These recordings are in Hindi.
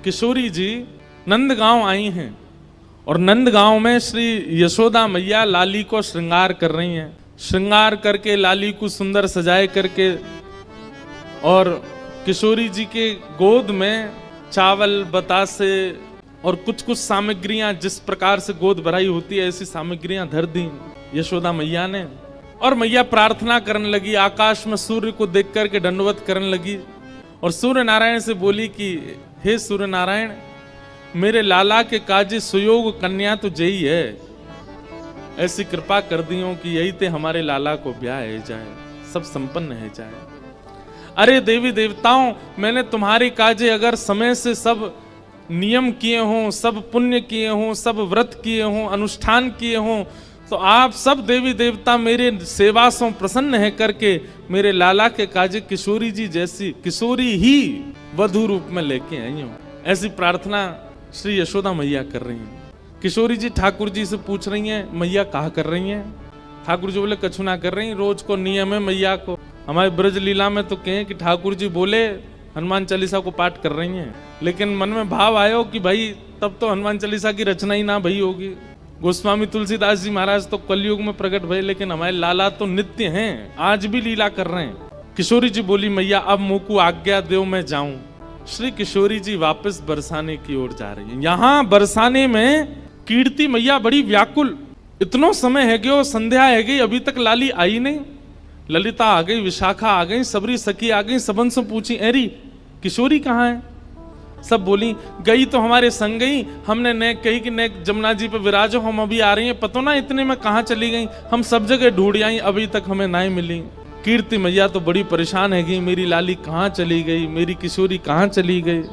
किशोरी जी नंदगांव आई हैं और नंदगांव में श्री यशोदा मैया लाली को श्रृंगार कर रही हैं। श्रृंगार करके लाली को सुंदर सजाए करके और किशोरी जी के गोद में चावल बतासे और कुछ कुछ सामग्रियां, जिस प्रकार से गोद भराई होती है ऐसी सामग्रियां धर दी यशोदा मैया ने। और मैया प्रार्थना करने लगी, आकाश में सूर्य को देख करके दंडवत करने लगी और सूर्य नारायण से बोली कि हे सूर्य नारायण, मेरे लाला के काजी सुयोग कन्या तो जई है, ऐसी कृपा कर दियो कि यही ते हमारे लाला को ब्याह है जाए, सब संपन्न है जाए। अरे देवी देवताओं, मैंने तुम्हारी काजे अगर समय से सब नियम किए हों, सब पुण्य किए हों, सब व्रत किए हों, अनुष्ठान किए हों, तो आप सब देवी देवता मेरे सेवा से प्रसन्न है करके मेरे लाला के काजे किशोरी जी जैसी किशोरी ही वधू रूप में लेके आई हूं। ऐसी प्रार्थना श्री यशोदा मैया कर रही हैं। किशोरी जी ठाकुर जी से पूछ रही हैं, मैया कहा कर रही हैं? ठाकुर जी बोले कछु ना कर रही, रोज को नियम है मैया को। हमारे ब्रज लीला में तो कहें कि ठाकुर जी बोले हनुमान चालीसा को पाठ कर रही हैं, लेकिन मन में भाव आयो कि भाई तब तो हनुमान चालीसा की रचना ही ना भई होगी। गोस्वामी तुलसीदास जी महाराज तो कलयुग में प्रकट भये, लेकिन हमारे लाला तो नित्य हैं, आज भी लीला कर रहे हैं। किशोरी जी बोली, मैया अब मोकू आज्ञा दो मैं जाऊं। श्री किशोरी जी वापस बरसाने की ओर जा रही है। यहाँ बरसाने में कीर्ति मैया बड़ी व्याकुल, इतनो समय है गयो, संध्या है गई, अभी तक लाली आई नहीं। ललिता आ गई, विशाखा आ गई, सबरी सखी आ गई, सबन से पूछी एरी किशोरी कहाँ है? सब बोली गई तो हमारे संग गई, हमने ने कही कि ने जमुना जी पे विराजो, हम अभी आ रही हैं, पतो ना इतने में कहाँ चली गई, हम सब जगह ढूंढ आई, अभी तक हमें ना ही मिली। कीर्ति मैया तो बड़ी परेशान है गई, मेरी लाली कहाँ चली गई, मेरी किशोरी कहाँ चली गई।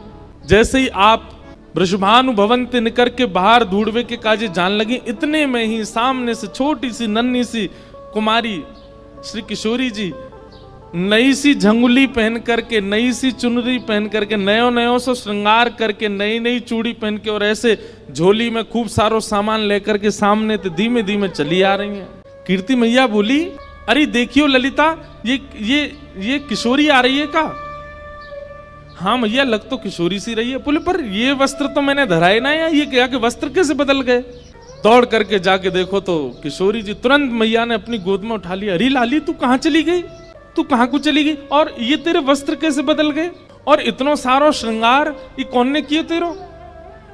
जैसे ही आप वृषभानु भवन ते निकर के बाहर ढूंढवे के काजे जान लगी, इतने में ही सामने से छोटी सी नन्ही सी कुमारी श्री किशोरी जी नई सी झंगुली पहन करके, नई सी चुनरी पहन करके, नयो नयो से श्रृंगार करके, नई नई चूड़ी पहन के और ऐसे झोली में खूब सारो सामान लेकर के सामने तो धीमे धीमे चली आ रही हैं। कीर्ति मैया बोली, अरे देखियो ललिता, ये किशोरी आ रही है का? हाँ मैया, लग तो किशोरी सी रही है। बोले पर ये वस्त्र तो मैंने धराए ना, या ये क्या कि वस्त्र कैसे बदल गए? दौड़ करके जाके देखो तो किशोरी जी तुरंत मैया ने अपनी गोद में उठा लिया। अरे लाली तू कहाँ चली गई, तू कहाँ को चली गई, और ये तेरे वस्त्र कैसे बदल गए, और इतनो सारो श्रृंगार ये कौन ने किए तेरो?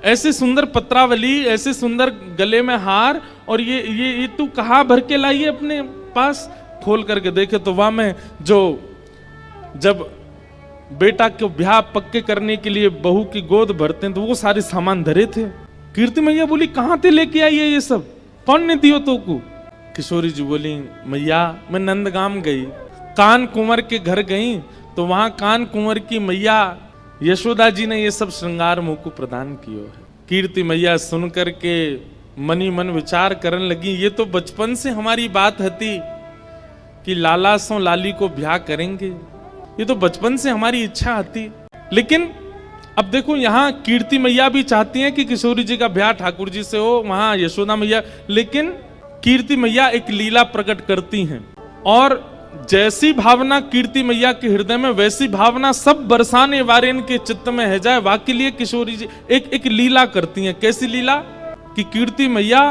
ऐसी सुंदर पत्रावली, ऐसे सुंदर गले में हार, और ये तू कहाँ भर के लाई है अपने पास? खोल करके देखे तो वहां में जो जब बेटा को ब्याह पक्के करने के लिए बहू की गोद भरते हैं तो वो सारे सामान धरे थे। कीर्ति मैया बोली, कहाँ ते लेके आई है ये सब, कौन ने दियो तो को? किशोरी जी बोली, मैया मैं नंदगाम गई, कान कुंवर के घर गई, तो वहां कान कुंवर की मैया यशोदा जी ने ये सब श्रृंगार मुझ को प्रदान किया है। कीर्ति मैया सुन करके मनी मन विचार करने लगी, ये तो बचपन से हमारी बात हती कि लाला सो लाली को ब्याह करेंगे, ये तो बचपन से हमारी इच्छा आती। लेकिन अब देखो यहाँ कीर्ति मैया भी चाहती हैं कि किशोरी जी का ब्याह ठाकुर जी से हो, वहां यशोदा मैया, लेकिन कीर्ति मैया एक लीला प्रकट करती हैं, और जैसी भावना कीर्ति मैया के हृदय में वैसी भावना सब बरसाने वारेन के चित्त में है जाए। वाकई लिए किशोरी जी एक लीला करती हैं। कैसी लीला कि कीर्ति मैया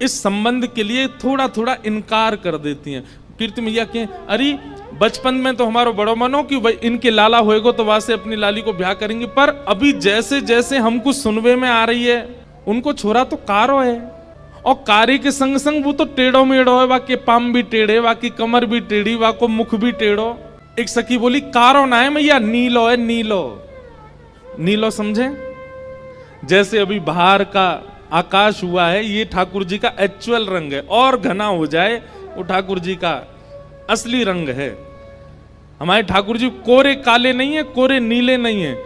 इस संबंध के लिए थोड़ा थोड़ा इनकार कर देती हैं। कीर्ति मैया के अरे बचपन में तो हमारो बड़ो मनो कि इनके लाला होएगो तो वहां से अपनी लाली को ब्याह करेंगे, पर अभी जैसे जैसे हमको सुनवे में आ रही है उनको छोरा तो कारो है, और कार्य के संग संग वो तो टेढ़ो मेढ़ो है, वाके पाम भी टेढ़े, वाकी कमर भी टेढ़ी, वाको मुख भी टेढ़ो। एक सखी बोली, कारो ना है मैया, नीलो है, नीलो। नीलो समझे? जैसे अभी बाहर का आकाश हुआ है, ये ठाकुर जी का एक्चुअल रंग है, और घना हो जाए वो ठाकुर जी का असली रंग है। हमारे ठाकुर जी कोरे काले नहीं है, कोरे नीले नहीं है।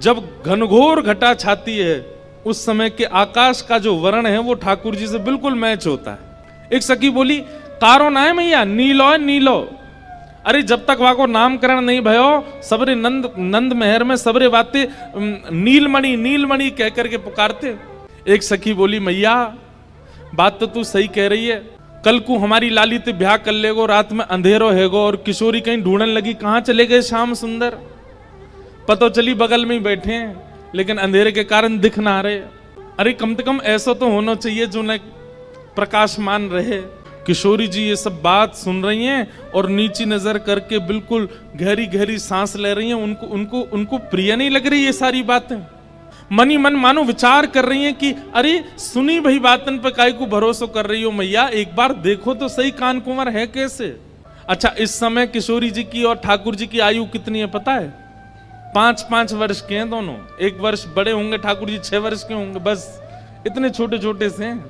जब घनघोर घटा छाती है उस समय के आकाश का जो वर्ण है वो ठाकुर जी से बिल्कुल मैच होता है। एक सखी बोली, कारो ना है मैया, नीलो है, नीलो। अरे जब तक वहां को नामकरण नहीं भयो, सबरे नंद महर में सबरे बातें नीलमणि नीलमणि कह करके पुकारते। एक सखी बोली, मैया बात तो तू सही कह रही है, कल को हमारी लाली ते ब्याह कर लेगो, रात में अंधेरो हैगो, और किशोरी कहीं ढूंढने लगी, कहाँ चले गए श्याम सुंदर, पतो चली बगल में ही बैठे हैं, लेकिन अंधेरे के कारण दिख ना रहे। अरे कम से कम ऐसा तो होना चाहिए जो न प्रकाशमान रहे। किशोरी जी ये सब बात सुन रही हैं और नीची नजर करके बिल्कुल गहरी गहरी सांस ले रही हैं। उनको उनको उनको प्रिय नहीं लग रही ये सारी बातें। मन ही मन मानो विचार कर रही हैं कि अरे सुनी भई बातन पे काहे को भरोसा कर रही हो मैया, एक बार देखो तो सही कान कुंवर है कैसे। अच्छा, इस समय किशोरी जी की और ठाकुर जी की आयु कितनी है पता है? 5-5 वर्ष के हैं दोनों। 1 वर्ष बड़े होंगे, ठाकुर जी 6 वर्ष के होंगे, बस इतने छोटे छोटे से हैं।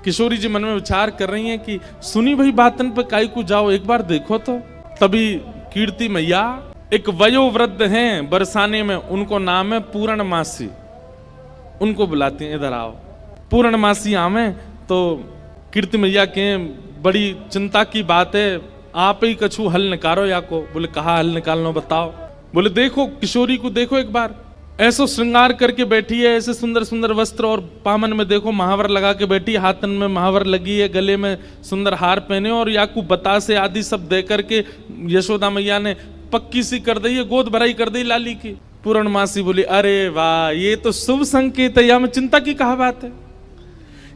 किशोरी जी मन में विचार कर रही हैं कि सुनी भई बातन पे काहे को जाओ, एक बार देखो तो। तभी कीर्ति मैया एक वयोवृद्ध हैं बरसाने में, उनको नाम है पूर्णमासी, उनको बुलाती हैं, इधर आओ। पूर्णमासी आवे तो कीर्ति मैया के बड़ी चिंता की बात है, आप ही कछु हल निकालो या को। बोले कहा हल निकालना बताओ। बोले देखो किशोरी को देखो एक बार, ऐसो श्रृंगार करके बैठी है, ऐसे सुंदर सुंदर वस्त्र और पामन में देखो महावर लगा के बैठी, हाथन में महावर लगी है, गले में सुंदर हार पहने और याकू बतासे आदि सब दे करके यशोदा मैया ने पक्की सी कर दी है, गोद भराई कर दी लाली की। पूर्णमासी बोली अरे वाह, ये तो शुभ संकेत है, या में चिंता की कहा बात है।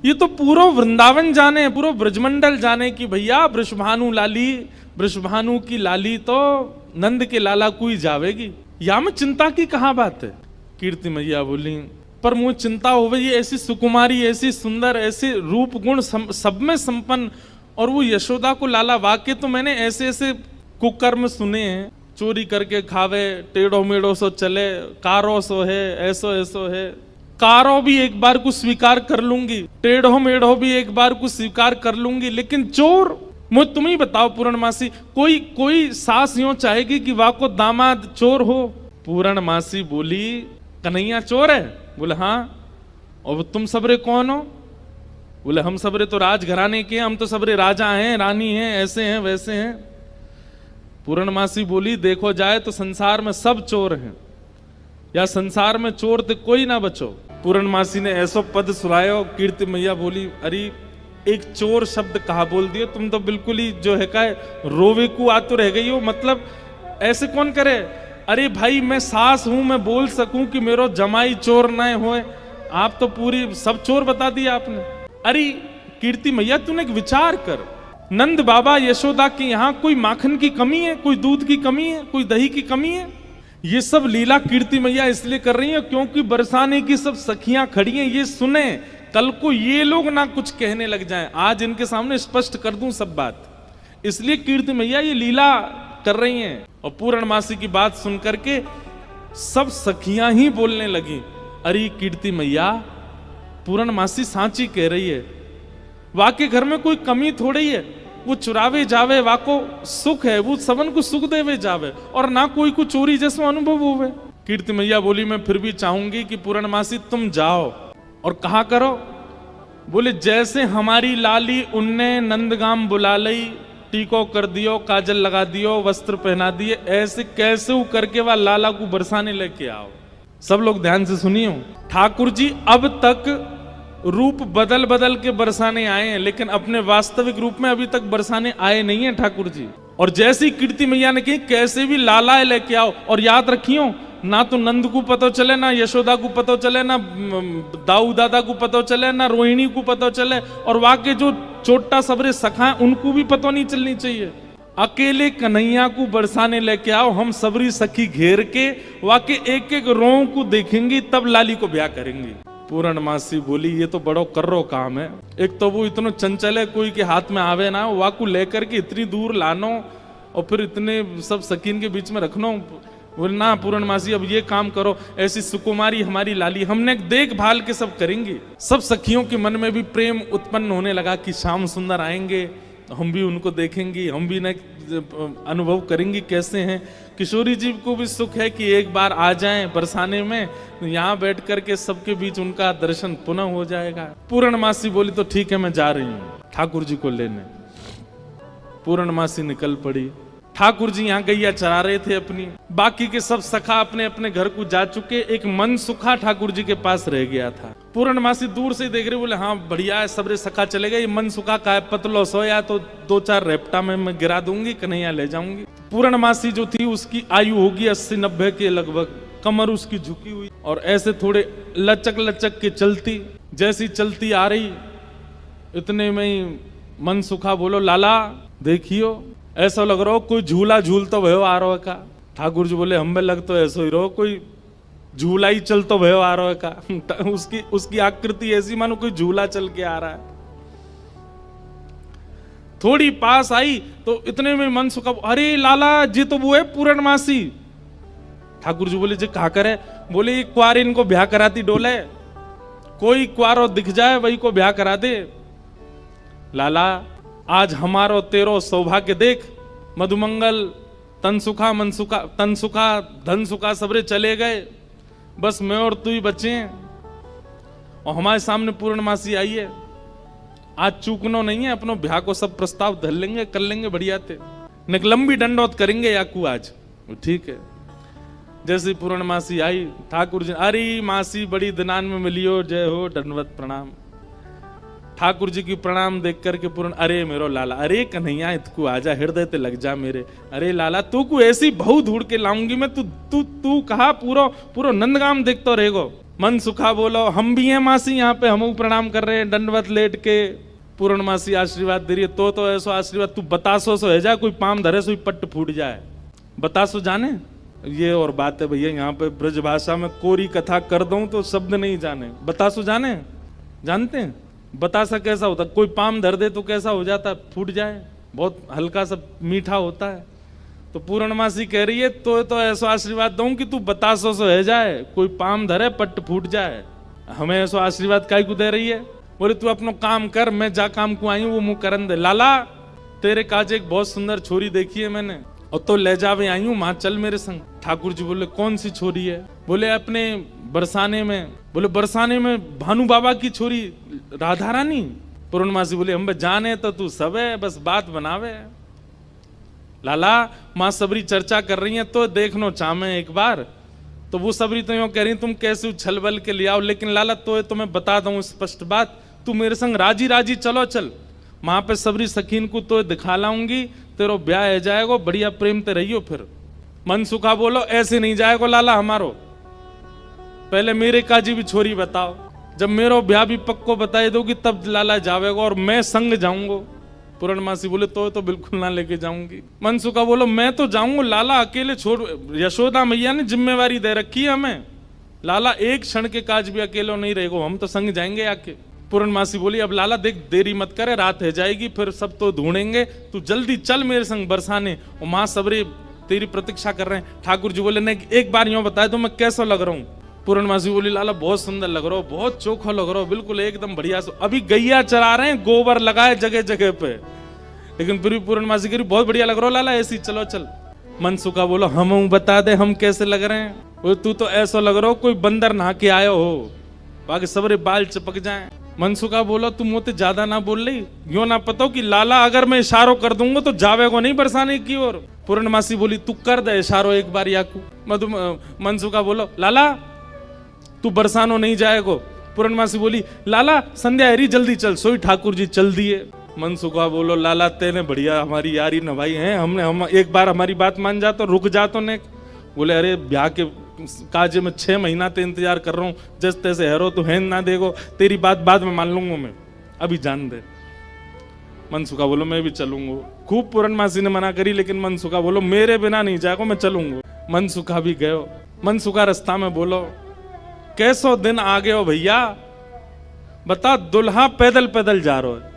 ये तो पूरा वृंदावन जाने, पूरा ब्रजमंडल जाने की भैया वृषभानु लाली, वृषभानु की लाली तो नंद के लाला को ही जावेगी, या में चिंता की कहा बात है। कीर्ति मैया बोली पर मुझे चिंता हो गई, ऐसी सुकुमारी, ऐसी सुंदर, ऐसे रूप गुण सब में संपन्न, और वो यशोदा को लाला। वाक्य तो मैंने ऐसे ऐसे कुकर्म सुने हैं, चोरी करके खावे, टेढ़ो मेढ़ो सो चले, कारो सो है, ऐसो ऐसो है। कारो भी एक बार को स्वीकार कर लूंगी, टेढ़ो मेढ़ो भी एक बार को स्वीकार कर लूंगी, लेकिन चोर मुझे तुम ही बताओ पूर्णमासी, कोई सास यूं चाहेगी कि वाह को दामाद चोर हो? पूर्णमासी बोली कन्हैया चोर है? बोले हाँ। और तुम सबरे कौन हो? बोले हम सबरे तो राजघराने के हैं, हम तो सबरे राजा हैं, रानी हैं, ऐसे हैं वैसे हैं। पूर्णमासी बोली देखो जाए तो संसार में सब चोर हैं, या संसार में चोर तो कोई ना बचो। पूर्णमासी ने ऐसो पद सुनायो। कीर्ति मैया बोली अरे एक चोर शब्द कहा बोल दिए, तुम तो बिल्कुल ही जो है का रोवे को आतुर रह गई हो। मतलब ऐसे कौन करे? अरे भाई मैं सास हूं, मैं बोल सकूं कि मेरो जमाई चोर ना होए, आप तो पूरी सब चोर बता दिया आपने। अरे कीर्ति मैया तूने एक विचार कर, नंद बाबा यशोदा के यहाँ कोई माखन की कमी है, कोई दूध की कमी है, कोई दही की कमी है? ये सब लीला कीर्ति मैया इसलिए कर रही है क्योंकि बरसाने की सब सखियां खड़ी हैं, ये सुने, कल को ये लोग ना कुछ कहने लग जाएं। आज इनके सामने स्पष्ट कर दूं सब बात, इसलिए कीर्ति मैया ये लीला कर रही हैं। और पूर्णमासी की बात सुन करके सब सखियां ही बोलने लगी अरे कीर्ति मैया पूर्णमासी सांची कह रही है, वाके घर में कोई कमी थोड़ी है, वो चुरावे जावे वाको सुख है, वो सबन को सुख देवे जावे, और ना कोई को चोरी जैसा अनुभव होवे। कीर्ति मैया बोली मैं फिर भी चाहूंगी कि पूर्णमासी तुम जाओ और कहा करो। बोले जैसे हमारी लाली उनने नंदगाम बुला लई, टीको कर दियो, काजल लगा दियो, वस्त्र पहना दिए, ऐसे कैसे करके वह लाला को बरसाने लेके आओ। सब लोग ध्यान से सुनियो, ठाकुर जी अब तक रूप बदल बदल के बरसाने आए हैं, लेकिन अपने वास्तविक रूप में अभी तक बरसाने आए नहीं है ठाकुर जी। और जैसी कीर्ति मैया ने कही कैसे भी लाला लेके आओ, और याद रखियो ना तो नंद को पता चले, ना यशोदा को पता चले, ना दाऊ दादा को पता चले, ना रोहिणी को पता चले, और वाके जो छोटा सबरे सखा उनको भी पता नहीं चलनी चाहिए। अकेले कन्हैया को बरसाने लेके आओ, हम सबरी सखी घेर के वाके एक एक रों को देखेंगी, तब लाली को ब्याह करेंगी। पूर्णमासी बोली ये तो बड़ो कर्रो काम है, एक तो वो इतना चंचल है, कोई के हाथ में आवे ना, वाकू लेकर के इतनी दूर लानो और फिर इतने सब सकीन के बीच में रखनो। बोले ना पूर्णमासी अब ये काम करो, ऐसी सुकुमारी हमारी लाली, हमने देखभाल के सब करेंगे। सब सखियों के मन में भी प्रेम उत्पन्न होने लगा कि श्याम सुंदर आएंगे, हम भी उनको देखेंगे, हम भी न अनुभव करेंगे कैसे हैं। किशोरी जी को भी सुख है कि एक बार आ जाएं बरसाने में, यहाँ बैठ करके सबके बीच उनका दर्शन पुनः हो जाएगा। पूर्णमासी बोली तो ठीक है मैं जा रही हूँ ठाकुर जी को लेने। पूर्णमासी निकल पड़ी। ठाकुर जी यहाँ गैया चरा रहे थे अपनी, बाकी के सब सखा अपने अपने घर को जा चुके, एक मन सुखा ठाकुर जी के पास रह गया था। पूर्णमासी दूर से देख रहे, बोले हाँ बढ़िया है, सबरे सखा चले गए, मन सुखा का पतलो सोया तो 2-4 रेपटा में मैं गिरा दूंगी, कन्हैया ले जाऊंगी। पूर्णमासी जो थी उसकी आयु होगी 80-90 के लगभग, कमर उसकी झुकी हुई और ऐसे थोड़े लचक लचक के चलती, जैसी चलती आ रही इतने में ही मनसुखा बोलो लाला देखियो ऐसा लग रहा हो कोई झूला झूल तो भयो आ रहा है का। ठाकुर जी बोले हमें लग तो ऐसा ही रहो कोई झूला ही चल तो भयो आ रहा है का। उसकी आकृति ऐसी मानो कोई झूला चल के आ रहा है। थोड़ी पास आई तो इतने में मनसुखा अरे लाला जी तो वो है पूर्णमासी। ठाकुर जी बोले जी कहा करे, बोले एक क्वार इनको ब्याह कराती डोले, कोई क्वारो दिख जाए वही को ब्याह करा दे। लाला आज हमारो तेरो सौभाग्य देख, मधुमंगल तनसुखा मनसुखा तनसुखा धनसुखा सबरे चले गए, बस मैं और तू ही बचे हैं और हमारे सामने पूर्णमासी आई है। आज चूकनो नहीं है, अपनो ब्याह को सब प्रस्ताव धर लेंगे, कर लेंगे बढ़िया थे, लंबी दंडौत करेंगे याकू आज। ठीक है। जैसे पूर्णमासी आई ठाकुर जी अरे मासी बड़ी दिनान में मिलियो, जय हो दंडवत प्रणाम। ठाकुर जी की प्रणाम देख करके पूर्ण अरे मेरो लाला, अरे कन्हैया इतकू आजा हृदय ते लग जा मेरे, अरे लाला तू को ऐसी बहु ढूंढ के लाऊंगी मैं, तू तू तू कहा पूरो नंदगाम देखतो रहेगो। मनसुखा बोलो हम भी हैं मासी यहाँ पे, हम प्रणाम कर रहे हैं दंडवत लेट के। पूर्णमासी आशीर्वाद दे रही है, तो ऐसो आशीर्वाद तू बतासो सो है जा, कोई पाम धरे सो पट्ट फूट जाए। बतासो जाने ये और बात है भैया, यहाँ पे ब्रज भाषा में कोरी कथा कर दूं तो शब्द नहीं जाने। बतासो जाने जानते हैं बतासा कैसा होता, कोई पाम धर दे तो कैसा हो जाता, फूट जाए, बहुत हल्का सा मीठा होता है। तो पूर्णमासी कह रही है तो ऐसा आशीर्वाद दूं कि तू बतासो सो है जाए, कोई पाम धरे पट्ट फूट जाए। हमें ऐसा आशीर्वाद काय को दे रही है, बोले तू अपनो काम कर, मैं जा काम को आई हूं वो मुंह करन दे। लाला तेरे काज एक बहुत सुंदर छोरी देखी है मैंने और तो ले जावे आई हूं, मां चल मेरे संग। ठाकुर जी बोले कौन सी छोरी है, बोले अपने बरसाने में, बोले बरसाने में भानु बाबा की छोरी राधा रानी। पूर्णमासी बोले हम जाने तो तू सब है, बस बात बनावे। लाला मां सबरी चर्चा कर रही है तो देखनो चामे एक बार, तो वो सबरी तो यूं कह रही तुम कैसे उछल बल के ले आओ, लेकिन लाला तो मैं बता दूं स्पष्ट बात, तू मेरे संग राजी राजी चलो चल, वहां पे सबरी सखीन को तो दिखा लाऊंगी, तेरो ब्याह हो जाएगा, बढ़िया प्रेम ते रहियो। फिर मनसुखा बोलो ऐसे नहीं जाएगा लाला हमारो, पहले मेरे काजी भी छोरी बताओ, जब मेरो ब्याह भी पक्को बताए दोगी तब लाला जावेगा और मैं संग जाऊंगा। पूर्णमासी बोले तो बिल्कुल ना लेके जाऊंगी। मनसुखा बोलो मैं तो जाऊंगा लाला, अकेले छोड़, यशोदा मैया ने जिम्मेवारी दे रखी है हमें, लाला एक क्षण के काज भी अकेले नहीं रहेगा, हम तो संग जाएंगे आके। पूर्णमासी बोली अब लाला देख देरी मत करे, रात है जाएगी फिर सब तो ढूंढेंगे, तू जल्दी चल मेरे संग बरसाने, और माँ सबरे तेरी प्रतीक्षा कर रहे हैं। ठाकुर जी बोले नहीं एक बार यूं बताए तो मैं कैसा लग रहा हूँ। पूर्णमासी बोली लाला बहुत सुंदर लग रहा हो, बहुत चोखा लग रहा हो, बिल्कुल एकदम बढ़िया। अभी गैया चरा रहे हैं, गोबर लगाए जगह जगह पे, लेकिन फिर भी पूर्णमासी कह रही बहुत बढ़िया लग रहा हो लाला, ऐसी चलो चल। मनसुखा बोलो हम बता दे हम कैसे लग रहे हैं, वो तू तो ऐसा लग रहा हो कोई बंदर नहा के आयो हो, बाकी सबरे बाल चिपक जाए। मनसुखा बोलो तुम मुझे ज्यादा ना बोल रही, यो ना पता कि लाला अगर मैं इशारो कर दूंगा तो जावे को नहीं बरसाने की ओर। पूर्णमासी बोली तू कर दे इशारो एक बार याकू। मनसुखा बोलो लाला तू बरसानो नहीं जाएगो। पूर्णमासी बोली लाला संध्या हरी जल्दी चल, सोई ठाकुर जी चल दिए। मनसुखा बोलो लाला तेने बढ़िया हमारी यारी नभाई है, हम एक बार हमारी बात मान जा तो रुक जा तो ने। बोले अरे ब्याह के काजे में 6 महीना ते इंतजार कर रहा हूँ, जैसे तैसे हैरो तो है ना देखो, तेरी बात बाद में मान लूंगा मैं, अभी जान दे। मनसुखा बोलो मैं भी चलूंगा। खूब पूर्णमासी ने मना करी, लेकिन मनसुखा बोलो मेरे बिना नहीं जाएगा, मैं चलूंगा। मनसुखा भी गयो। मनसुखा रास्ता में बोलो कैसो दिन आ गए हो भैया, बता दुल्हा पैदल पैदल जा रहा है,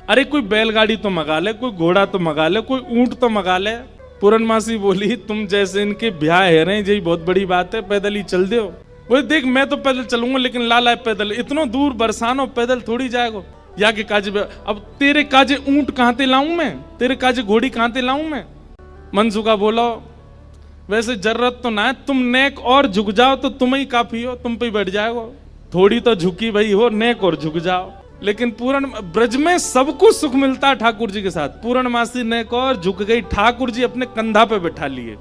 अरे कोई बैलगाड़ी तो मंगा ले, कोई घोड़ा तो मंगा ले, कोई ऊंट तो मंगा ले। पूर्णमासी बोली तुम जैसे इनके ब्याह है रहे यही बहुत बड़ी बात है, पैदल ही चल दो। बोले देख मैं तो पैदल चलूंगा, लेकिन लाला पैदल इतना दूर बरसानो पैदल थोड़ी जाएगा, या के काजे अब तेरे काजे ऊंट कहां ते लाऊं मैं, तेरे काजे घोड़ी कहां ते लाऊं मैं। मनसुखा बोलो वैसे जरूरत तो ना है, तुम नेक और झुक जाओ तो तुम ही काफी हो, तुम पे बैठ जाएगा, थोड़ी तो झुकी भाई हो, नेक और झुक जाओ। लेकिन पूर्ण ब्रज में सब कुछ सुख मिलता है ठाकुर जी के साथ। पूर्णमासी नेक और झुक गई, ठाकुर जी अपने कंधा पे बैठा लिए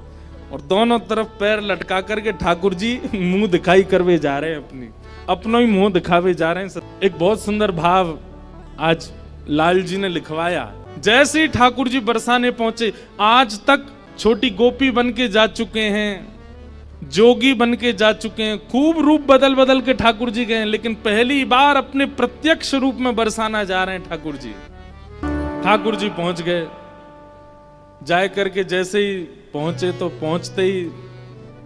और दोनों तरफ पैर लटका करके ठाकुर जी मुंह दिखाई करवे जा रहे हैं, अपनो ही मुंह दिखावे जा रहे हैं। एक बहुत सुंदर भाव आज लाल जी ने लिखवाया। जैसे ही ठाकुर जी बरसाने पहुंचे, आज तक छोटी गोपी बन के जा चुके हैं, जोगी बन के जा चुके हैं, खूब रूप बदल बदल के ठाकुर जी गए, लेकिन पहली बार अपने प्रत्यक्ष रूप में बरसाना जा रहे हैं ठाकुर जी। ठाकुर जी पहुंच गए, जाए करके जैसे ही पहुंचे तो पहुंचते ही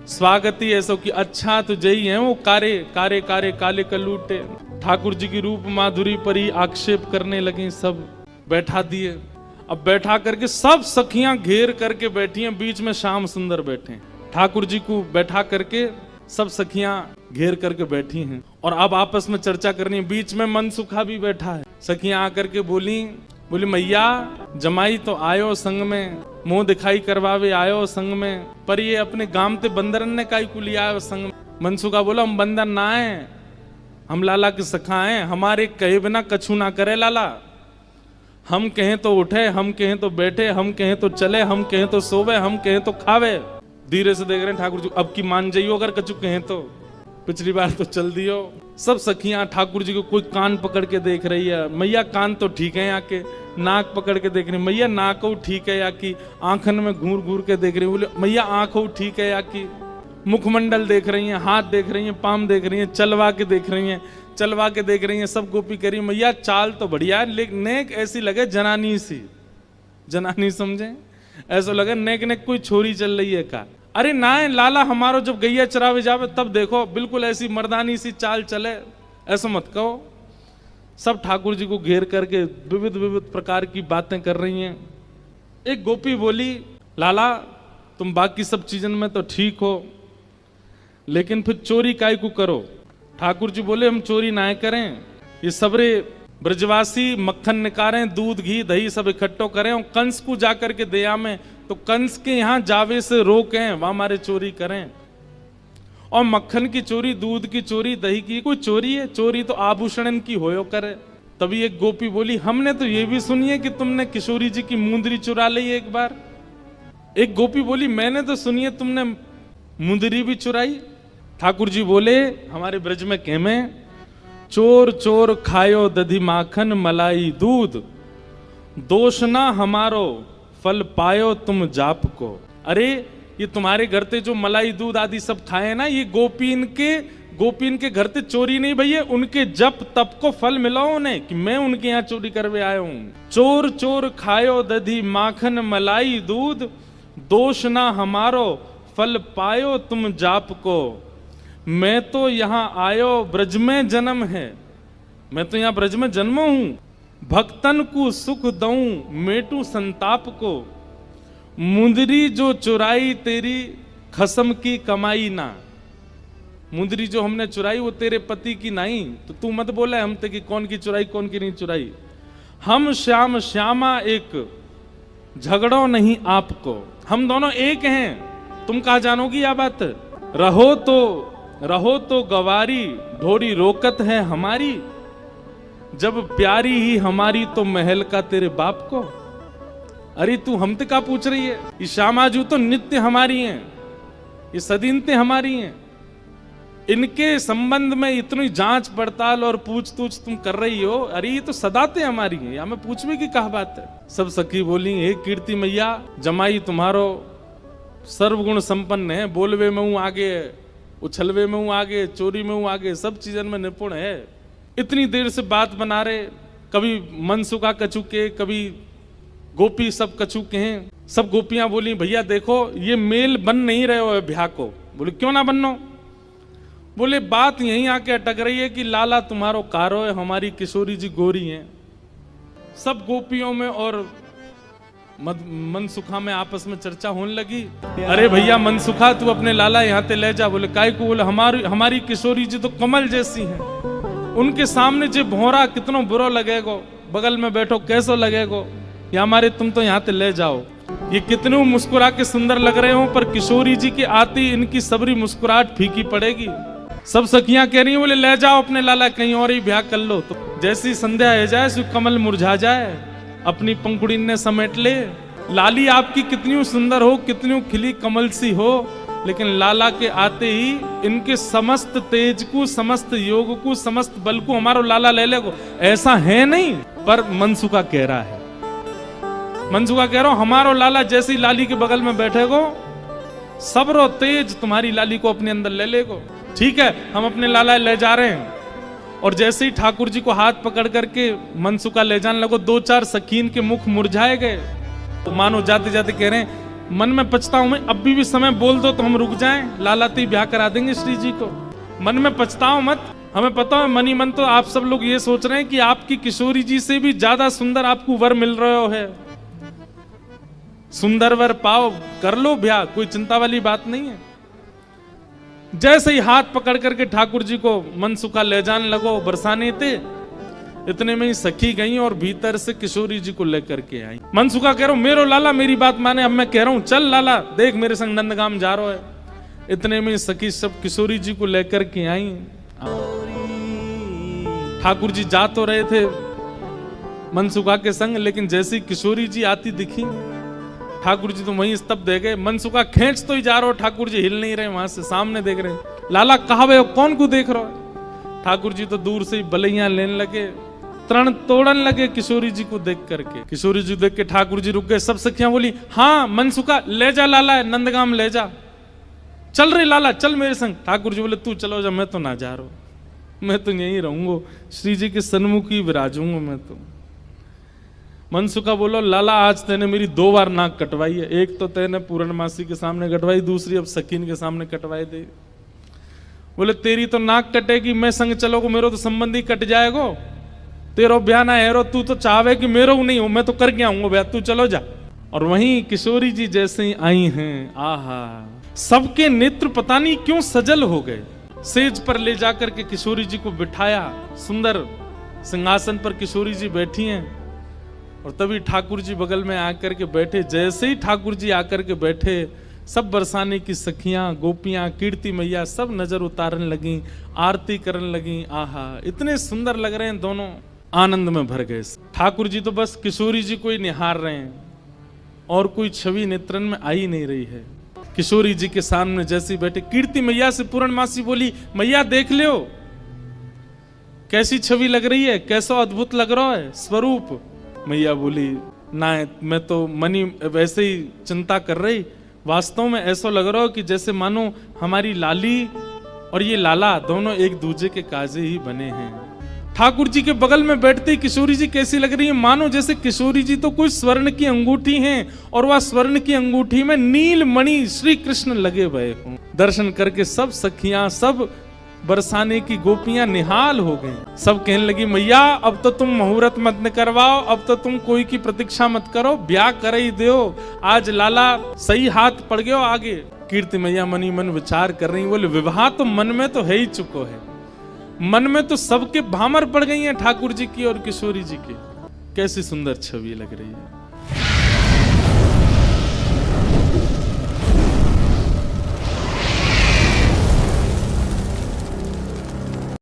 स्वागत ही ऐसा कि अच्छा तो जई है वो कारे कारे कारे काले कलूटे। ठाकुर जी की रूप माधुरी पर ही आक्षेप करने लगे, सब बैठा दिए। अब बैठा करके सब सखियां घेर करके बैठी हैं, बीच में श्याम सुंदर बैठे हैं। ठाकुर जी को बैठा करके सब सखियां घेर करके बैठी हैं और अब आपस में चर्चा करनी है। बीच में मनसुखा भी बैठा है। सखियां आकर के बोली मैया जमाई तो आयो संग में, मुंह दिखाई करवावे आयो संग में, पर ये अपने गांव ते बंदरन ने काई को लिया आयो संग में। मनसुखा बोला हम बंदर ना है, हम लाला के सखा हैं, हमारे कहे बिना कछु ना करे लाला। हम कहें तो उठे, हम कहें तो बैठे, हम कहें तो चले, हम कहें तो सोवे, हम कहें तो खावे। धीरे से देख रहे हैं ठाकुर जी, अब की मान जाइयो अगर कछु कहें तो, पिछली बार तो चल दियो। सब सखियां ठाकुर जी को कोई कान पकड़ के देख रही है, मैया कान तो ठीक है, आके नाक पकड़ के देख रही, मैया नाक ठीक है, या कि आंखन में घूर घूर के देख रही, बोले मैया आंख ठीक है, या कि मुखमंडल देख रही हैं, हाथ देख रही हैं, पाम देख रही हैं, चलवा के देख रही हैं, चलवा के देख रही हैं। सब गोपी कह रही मैया चाल तो बढ़िया है, लेकिन नेक ऐसी लगे जनानी सी, जनानी समझे, ऐसा लगे नेक नेक कोई छोरी चल रही है का। अरे ना लाला हमारो जब गैया चरावे जावे तब देखो बिल्कुल ऐसी मर्दानी सी चाल चले, ऐसा मत कहो। सब ठाकुर जी को घेर करके विविध विविध प्रकार की बातें कर रही हैं। एक गोपी बोली लाला तुम बाकी सब चीजन में तो ठीक हो, लेकिन फिर चोरी काय को करो। ठाकुर जी बोले हम चोरी ना करें, ये सबरे ब्रजवासी मक्खन निकालें, दूध घी दही सब इकट्ठो करें और कंस को जाकर के दया में, तो कंस के यहाँ जावे से रोकें, वहां हमारे चोरी करें। और मक्खन की चोरी, दूध की चोरी, दही की कोई चोरी है? चोरी तो आभूषण की होयो करे। तभी एक गोपी बोली हमने तो ये भी सुनी है कि तुमने किशोरी जी की मुंदरी चुरा ली एक बार। एक गोपी बोली मैंने तो सुनी है तुमने मुंदरी भी चुराई। ठाकुर जी बोले हमारे ब्रज में कहमे चोर चोर खायो दधी माखन मलाई दूध, दोष ना हमारो फल पायो तुम जाप को। अरे ये तुम्हारे घर ते जो मलाई दूध आदि सब खाए ना, ये गोपीन के घर ते चोरी नहीं भैया, उनके जप तप को फल मिला उन्हें कि मैं उनके यहाँ चोरी करवे आया हूं। चोर चोर खायो दधी माखन मलाई दूध, दोष ना हमारो फल पायो तुम जाप को। मैं तो यहाँ आयो ब्रज में जन्म है, मैं तो यहाँ ब्रज में जन्म हूं, भक्तन को सुख दऊं मेटू संताप को। मुंदरी जो चुराई तेरी खसम की कमाई ना, मुंदरी जो हमने चुराई वो तेरे पति की नहीं, तो तू मत बोले हम ते कि कौन की चुराई कौन की नहीं चुराई। हम श्याम श्यामा एक झगड़ो नहीं आपको, हम दोनों एक हैं, तुम कहा जानोगी यह बात। रहो तो गवारी ढोरी रोकत है हमारी, जब प्यारी ही हमारी तो महल का तेरे बाप को। अरे तू हमसे का पूछ रही है, ये श्यामाजू तो नित्य हमारी हैं, ये सदीनते हमारी हैं, इनके संबंध में इतनी जांच पड़ताल और पूछ तूछ तुम कर रही हो। अरे ये तो सदाते हमारी हैं, या मैं पूछवे की कहा बात है। सब सखी बोली हे कीर्ति मैया जमाई तुम्हारो सर्वगुण संपन्न है, बोलवे में हूं आगे, उछलवे में हूं आगे, चोरी में हूं आगे, सब चीजन में निपुण है। इतनी देर से बात बना रहे, कभी मनसुखा कछु के, कभी गोपी सब कछु के हैं। सब गोपियां बोली भैया देखो ये मेल बन नहीं रहे हो ब्याह को। बोले क्यों ना बननो? बोले बात यहीं आके अटक रही है कि लाला तुम्हारो कारो है, हमारी किशोरी जी गोरी हैं। सब गोपियों में और मनसुखा में आपस में चर्चा होने लगी। अरे भैया मनसुखा तू अपने लाला यहाँ ते ले जा। बोले काय को? बोले हमारी किशोरी जी तो कमल जैसी हैं, उनके सामने जे भौरा कितनो बुरा लगेगो, बगल में बैठो कैसो लगेगो, या हमारे तुम तो यहाँ ते ले जाओ। ये कितने मुस्कुरा के सुंदर लग रहे हो, पर किशोरी जी के आती इनकी सबरी मुस्कुराहट फीकी पड़ेगी। सब सखियां कह रही हैं बोले ले जाओ अपने लाला, कहीं और ही ब्याह कर लो। तो जैसी संध्या है जाए सो कमल मुरझा जाए, अपनी पंखुड़ी ने समेट ले। लाली आपकी कितनी सुंदर हो, कितनी खिली कमल सी हो, लेकिन लाला के आते ही इनके समस्त तेज को, समस्त योग को, समस्त बल को हमारो लाला ले लेगो। ऐसा है नहीं, पर मनसुखा कह रहा है, मनसुखा कह रहा हूं हमारो लाला जैसी लाली के बगल में बैठेगो सबरो तेज तुम्हारी लाली को अपने अंदर ले लेगो। ठीक है, हम अपने लाला ले जा रहे हैं। और जैसे ही ठाकुर जी को हाथ पकड़ करके मनसुखा ले जाने लगो, 2-4 सकीन के मुख मुरझाए गए। तो मानो जाते जाते कह रहे हैं, मन में पछताऊं मैं, अभी भी समय बोल दो तो हम रुक जाएं, लाला ती ब्याह करा देंगे श्री जी को। मन में पछताओ मत, हमें पता है मनी मन तो आप सब लोग ये सोच रहे हैं कि आपकी किशोरी जी से भी ज्यादा सुंदर आपको वर मिल रहा है। सुंदर वर पाओ, कर लो ब्याह, कोई चिंता वाली बात नहीं है। जैसे ही हाथ पकड़ करके ठाकुर जी को मनसुखा ले जाने लगो, बरसाने थे, इतने में ही सखी गई और भीतर से किशोरी जी को लेकर के आई। मनसुखा कह रहा हूं मेरो लाला मेरी बात माने, अब मैं कह रहा हूं चल लाला देख मेरे संग नंदगाम जा रहा है। इतने में सखी सब किशोरी जी को लेकर के आई। ठाकुर जी जा तो रहे थे मनसुखा के संग, लेकिन जैसी किशोरी जी आती दिखी ठाकुर जी तो वहीं स्तब्ध रह गए। मनसुखा खींच तो ही जा रहा हो, ठाकुर जी हिल नहीं रहे, वहां से सामने देख रहे। लाला कहा वे कौन को देख रहा है? ठाकुर जी तो दूर से ही बलैया लेने लगे, तरण तोड़न लगे किशोरी जी को देख करके। किशोरी जी देख के ठाकुर जी रुक गए। सब सखियां बोली हाँ मनसुखा ले जा लाला, नंदगाम ले जा, चल रही लाला चल मेरे संग। ठाकुर जी बोले तू चलो जा, मैं तो ना जा रहा हूं, मैं तो यहीं रहूंगा, श्री जी के सन्मुख ही विराजूंगा मैं तो। मनसुखा बोलो लाला आज तेने मेरी 2 बार नाक कटवाई है, एक तो तेने पूर्णमासी के सामने कटवाई, दूसरी अब सकीन के सामने कटवाई दे। बोले तेरी तो नाक कटेगी, मैं संग चलोगो मेरो तो संबंधी कट जाएगो, तेरो ब्याह ना है रो, तू तो चाहे कि मेरो नहीं हो, मैं तो करके आऊंगा ब्याह, तू चलो जा। और वहीं किशोरी जी जैसे ही आई हैं, आहा सबके नेत्र पता नहीं क्यों सजल हो गए। सेज पर ले जाकर के किशोरी जी को बिठाया, सुंदर सिंहासन पर किशोरी जी बैठी हैं। और तभी ठाकुर जी बगल में आकर के बैठे। जैसे ही ठाकुर जी आकर के बैठे, सब बरसाने की सखियां, गोपियां, कीर्ति मैया सब नजर उतारने लगी, आरती करने लगी। आहा इतने सुंदर लग रहे हैं दोनों, आनंद में भर गए। ठाकुर जी तो बस किशोरी जी को ही निहार रहे हैं और कोई छवि नेत्रन में आ ही नहीं रही है। किशोरी जी के सामने जैसे बैठे, कीर्ति मैया से पूर्णमासी बोली मैया देख लो कैसी छवि लग रही है, कैसा अद्भुत लग रहा है स्वरूप। मैया बोली ना मैं तो मनी वैसे ही चिंता कर रही, वास्तव में ऐसा लग रहा हो कि जैसे मानो हमारी लाली और ये लाला दोनों एक दूसरे के काजे ही बने हैं। ठाकुर जी के बगल में बैठते किशोरी जी कैसी लग रही है, मानो जैसे किशोरी जी तो कोई स्वर्ण की अंगूठी हैं और वह स्वर्ण की अंगूठी में नील मणि श्री कृष्ण लगे हुए हों। दर्शन करके सब सखियां, सब बरसाने की गोपियां निहाल हो गई। सब कहने लगी मैया अब तो तुम मुहूर्त मत न करवाओ, अब तो तुम कोई की प्रतीक्षा मत करो, ब्याह कर ही दो, आज लाला सही हाथ पड़ गयो आगे। कीर्ति मैया मनी मन विचार कर रही, बोले विवाह तो मन में तो है ही चुको है, मन में तो सबके भामर पड़ गई हैं ठाकुर जी की और किशोरी जी की। कैसी सुंदर छवि लग रही है।